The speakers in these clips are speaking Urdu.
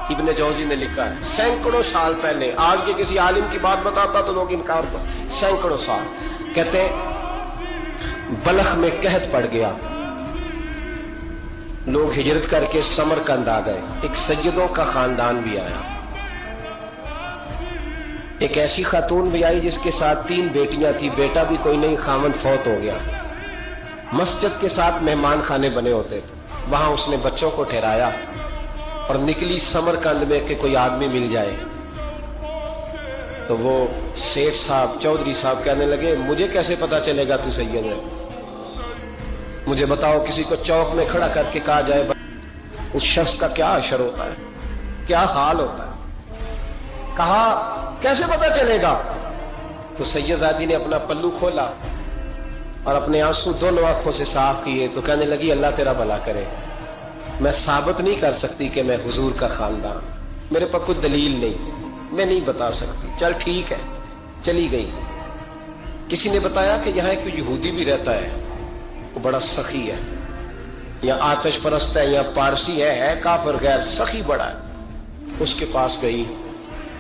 ابن جوزی نے لکھا ہے سینکڑوں سال پہلے، آج کے کسی عالم کی بات بتاتا تو لوگ انکار کرتے، سینکڑوں سال کہتے ہیں بلخ میں قحط پڑ گیا، لوگ ہجرت کر کے سمرقند آ گئے، ایک سیدوں کا خاندان بھی آیا، ایک ایسی خاتون بھی آئی جس کے ساتھ 3 بیٹیاں تھی، بیٹا بھی کوئی نہیں، خاوند فوت ہو گیا، مسجد کے ساتھ مہمان خانے بنے ہوتے تھے، وہاں اس نے بچوں کو ٹھہرایا اور نکلی سمرقند میں کہ کوئی آدمی مل جائے، تو وہ سیٹھ صاحب چودھری صاحب کہنے لگے مجھے کیسے پتا چلے گا تو سید ہے، مجھے بتاؤ کسی کو چوک میں کھڑا کر کے کہا جائے اس شخص کا کیا اثر ہوتا ہے، کیا حال ہوتا ہے، کہا کیسے پتا چلے گا؟ تو سید زادی نے اپنا پلو کھولا اور اپنے آنسو دونوں آنکھوں سے صاف کیے تو کہنے لگی اللہ تیرا بھلا کرے، میں ثابت نہیں کر سکتی کہ میں حضور کا خاندان، میرے پاس کوئی دلیل نہیں، میں نہیں بتا سکتی، چل ٹھیک ہے، چلی گئی۔ کسی نے بتایا کہ یہاں ایک یہودی بھی رہتا ہے، وہ بڑا سخی ہے، یا آتش پرست ہے یا پارسی ہے کافر غیر، سخی بڑا ہے، اس کے پاس گئی،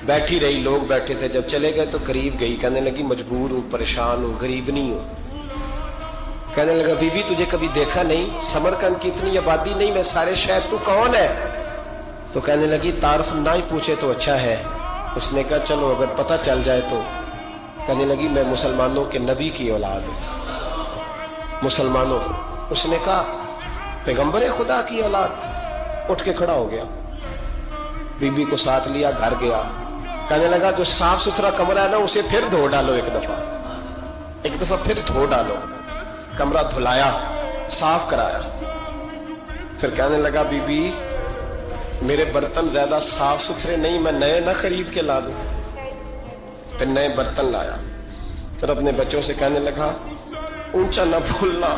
بیٹھی رہی، لوگ بیٹھے تھے، جب چلے گئے تو قریب گئی، کہنے لگی مجبور ہوں، پریشان ہوں، غریب نہیں ہوں، کہنے لگا بی بی تجھے کبھی دیکھا نہیں، سمرقند کی اتنی آبادی نہیں، میں سارے شہر، تو کون ہے؟ تو کہنے لگی تعارف نہ ہی پوچھے تو اچھا ہے۔ اس نے کہا چلو اگر پتہ چل جائے تو، کہنے لگی میں مسلمانوں کے نبی کی اولاد ہوں، مسلمانوں کو۔ اس نے کہا پیغمبر خدا کی اولاد؟ اٹھ کے کھڑا ہو گیا، بی بی کو ساتھ لیا، گھر گیا، کہنے لگا جو صاف ستھرا کمرہ ہے نا اسے پھر دھو ڈالو، ایک دفعہ پھر دھو ڈالو، کمرہ دھلایا، صاف کرایا، پھر کہنے لگا بی بی میرے برتن زیادہ صاف ستھرے نہیں، میں نئے نہ خرید کے لا دوں، پھر نئے برتن لایا، پھر اپنے بچوں سے کہنے لگا اونچا نہ بھولنا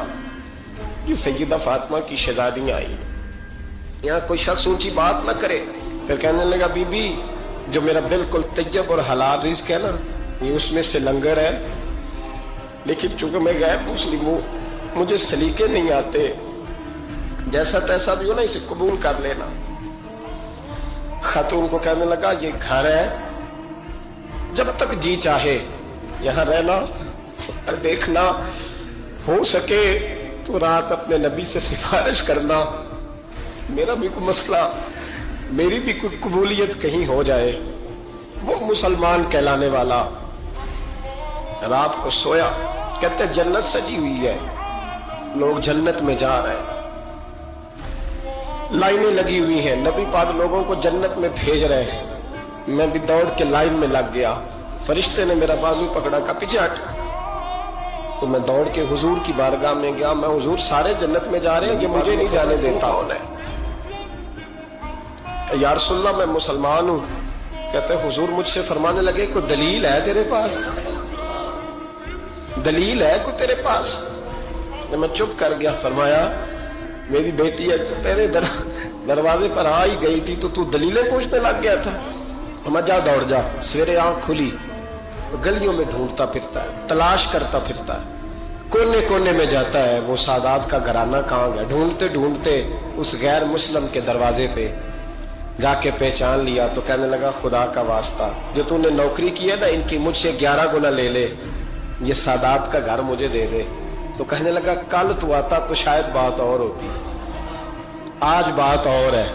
کہ سیدہ فاطمہ کی شہزادیاں آئی، یہاں کوئی شخص اونچی بات نہ کرے۔ پھر کہنے لگا بی بی جو میرا بالکل طیب اور حلال رزق ہے نا یہ اس میں سے لنگر ہے، لیکن چونکہ میں غیر مسلم ہوں مجھے سلیقے نہیں آتے، جیسا تیسا بھی ہو نا اسے قبول کر لینا۔ خاتون کو کہنے لگا یہ گھر ہے، جب تک جی چاہے یہاں رہنا، اور دیکھنا ہو سکے تو رات اپنے نبی سے سفارش کرنا، میرا بھی کوئی مسئلہ، میری بھی کوئی قبولیت کہیں ہو جائے۔ وہ مسلمان کہلانے والا رات کو سویا، کہتے جنت سجی ہوئی ہے، لوگ جنت میں جا رہے ہیں، لائنیں لگی ہوئی ہیں، نبی پاک لوگوں کو جنت میں بھیج رہے ہیں، میں بھی دوڑ کے لائن میں لگ گیا، فرشتے نے میرا بازو پکڑا، کہا پیچھے ہٹ، تو میں دوڑ کے حضور کی بارگاہ میں گیا، میں حضور سارے جنت میں جا رہے ہیں، یہ مجھے نہیں جانے دیتا انہیں، یا رسول اللہ میں مسلمان ہوں، کہتے حضور مجھ سے فرمانے لگے کوئی دلیل ہے تیرے پاس، دلیل ہے کوئی تیرے پاس؟ میں چپ کر گیا، فرمایا میری بیٹی تیرے دروازے پر آ ہی گئی تھی تو دلیلیں پوچھنے لگ گیا تھا، میں جا دوڑ جا، سویرے آنکھ کھلی گلیوں میں ڈھونڈتا پھرتا ہے، تلاش کرتا پھرتا ہے، کونے کونے میں جاتا ہے وہ سادات کا گھرانہ کہاں گیا، ڈھونڈتے ڈھونڈتے اس غیر مسلم کے دروازے پہ جا کے پہچان لیا، تو کہنے لگا خدا کا واسطہ جو تو نے نوکری کی ہے نا ان کی مجھ سے 11 گنا لے لے، یہ سادات کا گھر مجھے دے دے۔ تو کہنے لگا کل تو آتا تو شاید بات اور ہوتی، آج بات اور ہے۔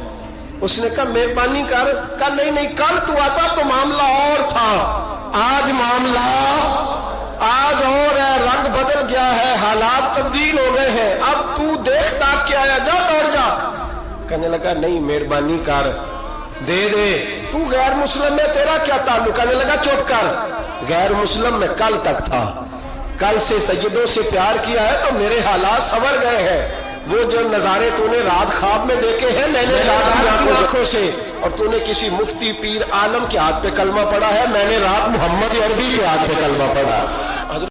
اس نے کہا مہربانی کر، کل نہیں کل تو آتا تو معاملہ اور تھا، آج معاملہ آج اور ہے، رنگ بدل گیا ہے، حالات تبدیل ہو گئے ہیں، اب تو دیکھ تاک کے آیا، جا دوڑ جا۔ کہنے لگا نہیں مہربانی کر، دے دے، تو غیر مسلم میں تیرا کیا تعلق؟ کہنے لگا چپ کر، غیر مسلم میں کل تک تھا، کل سے سیدوں سے پیار کیا ہے تو میرے حالات سنور گئے ہیں، وہ جو نظارے تو نے رات خواب میں دیکھے ہیں میں نے رات آنکھوں سے، اور تو نے کسی مفتی پیر عالم کے ہاتھ پہ کلمہ پڑھا ہے، میں نے رات محمد عربی کے ہاتھ پہ کلمہ پڑھا۔